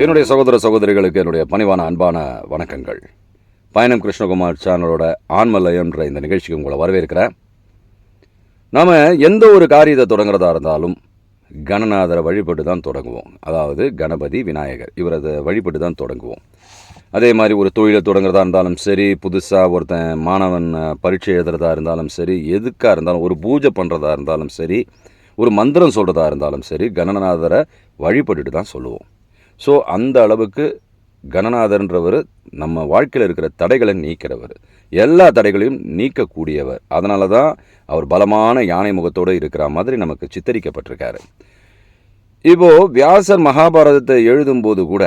என்னுடைய சகோதர சகோதரிகளுக்கு என்னுடைய பணிவான அன்பான வணக்கங்கள். பயணம் கிருஷ்ணகுமார் சேனலோட ஆன்மலயம்ன்ற இந்த நிகழ்ச்சிக்கு உங்களை வரவேற்கிறேன். நாம் எந்த ஒரு காரியத்தை தொடங்குறதா இருந்தாலும் கணநாதரை வழிபட்டு தான் தொடங்குவோம். அதாவது கணபதி விநாயகர் இவரது வழிபட்டு தான் தொடங்குவோம். அதே மாதிரி ஒரு தொழிலை தொடங்குறதா இருந்தாலும் சரி, புதுசாக ஒருத்தன் மாணவன் பரீட்சை எழுதுறதா இருந்தாலும் சரி, எதுக்காக இருந்தாலும் ஒரு பூஜை பண்ணுறதா இருந்தாலும் சரி, ஒரு மந்திரம் சொல்கிறதா இருந்தாலும் சரி, கணநாதரை வழிபட்டுட்டு தான் சொல்லுவோம். ஸோ அந்த அளவுக்கு கணநாதர்ன்றவர் நம்ம வாழ்க்கையில் இருக்கிற தடைகளை நீக்கிறவர், எல்லா தடைகளையும் நீக்கக்கூடியவர். அதனால தான் அவர் பலமான யானை முகத்தோடு இருக்கிற மாதிரி நமக்கு சித்தரிக்கப்பட்டிருக்காரு. இப்போது வியாசர் மகாபாரதத்தை எழுதும்போது கூட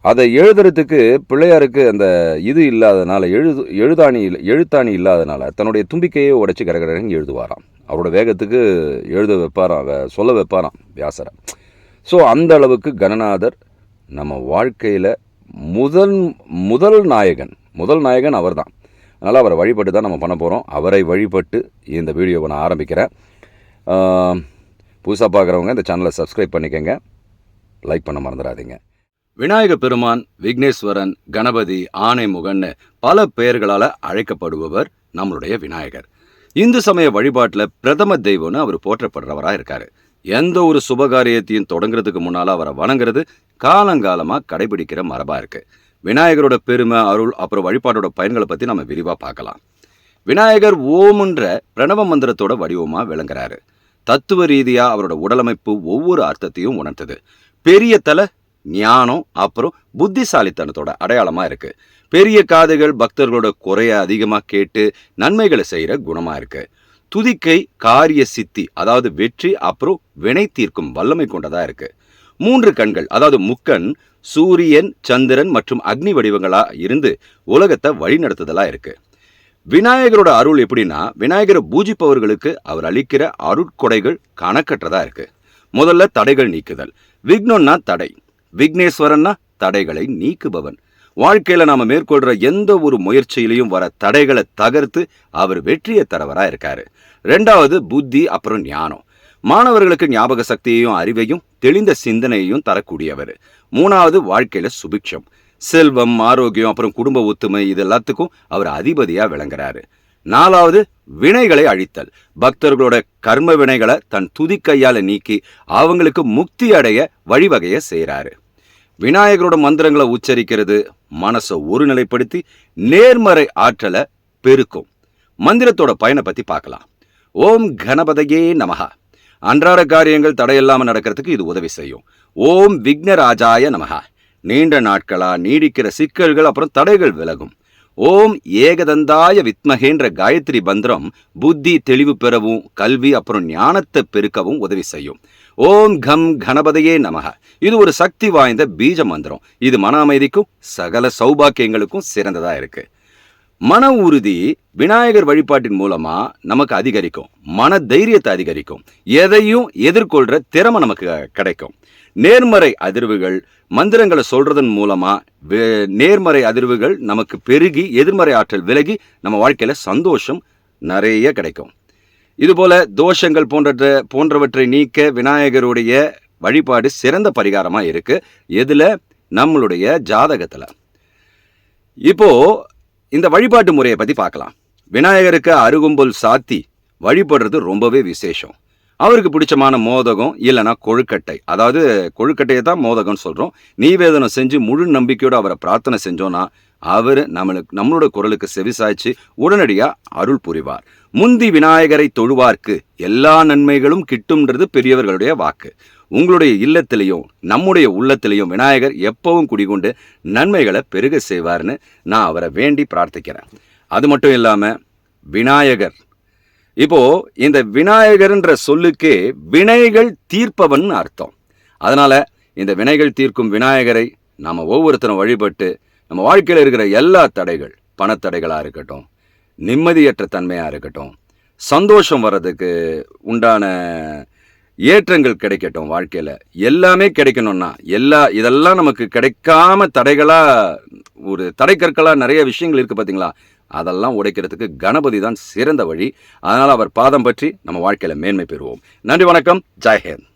அதை எழுதுறதுக்கு பிள்ளையாருக்கு அந்த இது இல்லாதனால எழுத்தாணி இல்லாதனால தன்னுடைய தும்பிக்கையை உடைச்சி கடகடன்னு எழுதுவாராம். அவரோட வேகத்துக்கு எழுத வைப்பாராம், சொல்ல வைப்பாராம் வியாசரை. ஸோ அந்த அளவுக்கு கணநாதர் நம்ம வாழ்க்கையில் முதல் நாயகன் அவர் தான். அதனால் அவரை வழிபட்டு தான் நம்ம பண்ண போகிறோம். அவரை வழிபட்டு இந்த வீடியோவை நான் ஆரம்பிக்கிறேன். புதுசாக பார்க்குறவங்க இந்த சேனலை சப்ஸ்கிரைப் பண்ணிக்கங்க, லைக் பண்ண மறந்துடாதீங்க. விநாயக பெருமான், விக்னேஸ்வரன், கணபதி, ஆனைமுகன்னு பல பெயர்களால் அழைக்கப்படுபவர் நம்மளுடைய விநாயகர். இந்து சமய வழிபாட்டில் பிரதம தெய்வம்னு அவர் போற்றப்படுறவராக இருக்கார். எந்த ஒரு சுபகாரியத்தையும் தொடங்குறதுக்கு முன்னால் அவரை வணங்குறது காலங்காலமாக கடைபிடிக்கிற மரபாக இருக்குது. விநாயகரோட பெருமை, அருள், அப்புறம் வழிபாட்டோட பயன்களை பற்றி நம்ம விரிவாக பார்க்கலாம். விநாயகர் ஓம்ன்ற பிரணவ மந்திரத்தோட வடிவமாக விளங்குறாரு. தத்துவ ரீதியாக அவரோட உடலமைப்பு ஒவ்வொரு அர்த்தத்தையும் உணர்த்துது. பெரிய தலை ஞானம், அப்புறம் புத்திசாலித்தனத்தோட அடையாளமாக இருக்குது. பெரிய காதுகள் பக்தர்களோட குறைய அதிகமாக கேட்டு நன்மைகளை செய்கிற குணமாக இருக்குது. துதிக்கை காரிய சித்தி, அதாவது வெற்றி, அப்புறம் வினை தீர்க்கும் வல்லமை கொண்டதா இருக்கு. 3 கண்கள், அதாவது முக்கண், சூரியன், சந்திரன் மற்றும் அக்னி வடிவங்களா இருந்து உலகத்தை வழிநடத்துதலா இருக்கு. விநாயகரோட அருள் எப்படின்னா, விநாயகரை பூஜிப்பவர்களுக்கு அவர் அளிக்கிற அருட்கொடைகள் கணக்கற்றதா இருக்கு. முதல்ல தடைகள் நீக்குதல். விக்னம்னா தடை, விக்னேஸ்வரன்னா தடைகளை நீக்குபவன். வாழ்க்கையில் நாம் மேற்கொள்கிற எந்த ஒரு முயற்சியிலையும் வர தடைகளை தகர்த்து அவர் வெற்றியை தரவராக இருக்காரு. 2வது புத்தி, அப்புறம் ஞானம். மாணவர்களுக்கு ஞாபக சக்தியையும் அறிவையும் தெளிந்த சிந்தனையையும் தரக்கூடியவர். 3வது வாழ்க்கையில் சுபிக்ஷம், செல்வம், ஆரோக்கியம், அப்புறம் குடும்ப ஒத்துமை, இது எல்லாத்துக்கும் அவர் அதிபதியாக விளங்குறாரு. 4வது வினைகளை அழித்தல். பக்தர்களோட கர்ம வினைகளை தன் துதிக்கையால் நீக்கி அவங்களுக்கு முக்தி அடைய வழிவகையை செய்கிறாரு. விநாயகரோட மந்திரங்களை உச்சரிக்கிறது மனசை ஒருநிலைப்படுத்தி நேர்மறை ஆற்றலை பெருக்கும். மந்திரத்தோட பயனை பற்றி பார்க்கலாம். ஓம் கணபதையே நமஹா. அன்றாட காரியங்கள் தடையில்லாமல் நடக்கிறதுக்கு இது உதவி செய்யும். ஓம் விக்னராஜாய நமஹா. நீண்ட நாட்களா நீடிக்கிற சிக்கல்கள் அப்புறம் தடைகள் விலகும். ஓம் ஏகதந்தாய வித்மகேன்ற காயத்ரி மந்திரம் புத்தி தெளிவு பெறவும் கல்வி அப்புறம் ஞானத்தை பெருக்கவும் உதவி செய்யும். ஓம் கம் கணபதையே நமக. இது ஒரு சக்தி வாய்ந்த பீஜ மந்திரம். இது மன அமைதிக்கும் சகல சௌபாக்கியங்களுக்கும் சிறந்ததா இருக்கு. மன உறுதி விநாயகர் வழிபாட்டின் மூலமா நமக்கு அதிகரிக்கும். மன தைரியத்தை அதிகரிக்கும். எதையும் எதிர்கொள்ற திறமை நமக்கு கிடைக்கும். நேர்மறை அதிர்வுகள் மந்திரங்களை சொல்றதன் மூலமா நேர்மறை அதிர்வுகள் நமக்கு பெருகி எதிர்மறை ஆற்றல் விலகி நம்ம வாழ்க்கையில சந்தோஷம் நிறைய கிடைக்கும். இதுபோல தோஷங்கள் போன்றவற்றை நீக்க விநாயகருடைய வழிபாடு சிறந்த பரிகாரமா இருக்கு. எதுல? நம்மளுடைய ஜாதகத்துல. இப்போ இந்த வழிபாட்டு முறையை பத்தி பார்க்கலாம். விநாயகருக்கு அருகும்புல் சாத்தி வழிபடுறது ரொம்பவே விசேஷம். அவருக்கு பிடிச்சமான மோதகம் இல்லைன்னா கொழுக்கட்டை, அதாவது கொழுக்கட்டையை தான் மோதகம்னு சொல்கிறோம். நீவேதனம் செஞ்சு முழு நம்பிக்கையோடு அவரை பிரார்த்தனை செஞ்சோன்னா அவர் நம்மளோட குரலுக்கு செவிசாய்ச்சி உடனடியாக அருள் புரிவார். முந்தி விநாயகரை தொழுவார்க்கு எல்லா நன்மைகளும் கிட்டும்ன்றது பெரியவர்களுடைய வாக்கு. உங்களுடைய இல்லத்திலையும் நம்முடைய உள்ளத்திலையும் விநாயகர் எப்பவும் குடிகொண்டு நன்மைகளை பெருக செய்வார்னு நான் அவரை வேண்டி பிரார்த்திக்கிறேன். அது மட்டும் இல்லாமல் விநாயகர், இப்போ இந்த விநாயகர்ன்ற சொல்லுக்கு வினைகள் தீர்ப்பவன் அர்த்தம். அதனால இந்த வினைகள் தீர்க்கும் விநாயகரை நாம் ஒவ்வொருத்தரும் வழிபட்டு நம்ம வாழ்க்கையில் இருக்கிற எல்லா தடைகள், பணத்தடைகளாக இருக்கட்டும், நிம்மதியற்ற தன்மையாக இருக்கட்டும், சந்தோஷம் வர்றதுக்கு உண்டான ஏற்றங்கள் கிடைக்கட்டும், வாழ்க்கையில் எல்லாமே கிடைக்கணும்னா இதெல்லாம் நமக்கு கிடைக்காம தடைகளாக ஒரு தடைக்கற்களாக நிறைய விஷயங்கள் இருக்குது பார்த்தீங்களா, அதெல்லாம் உடைக்கிறதுக்கு கணபதி தான் சிறந்த வழி. அதனால் அவர் பாதம் பற்றி நம்ம வாழ்க்கையில் மேன்மை பெறுவோம். நன்றி, வணக்கம், ஜெய் ஹிந்த்.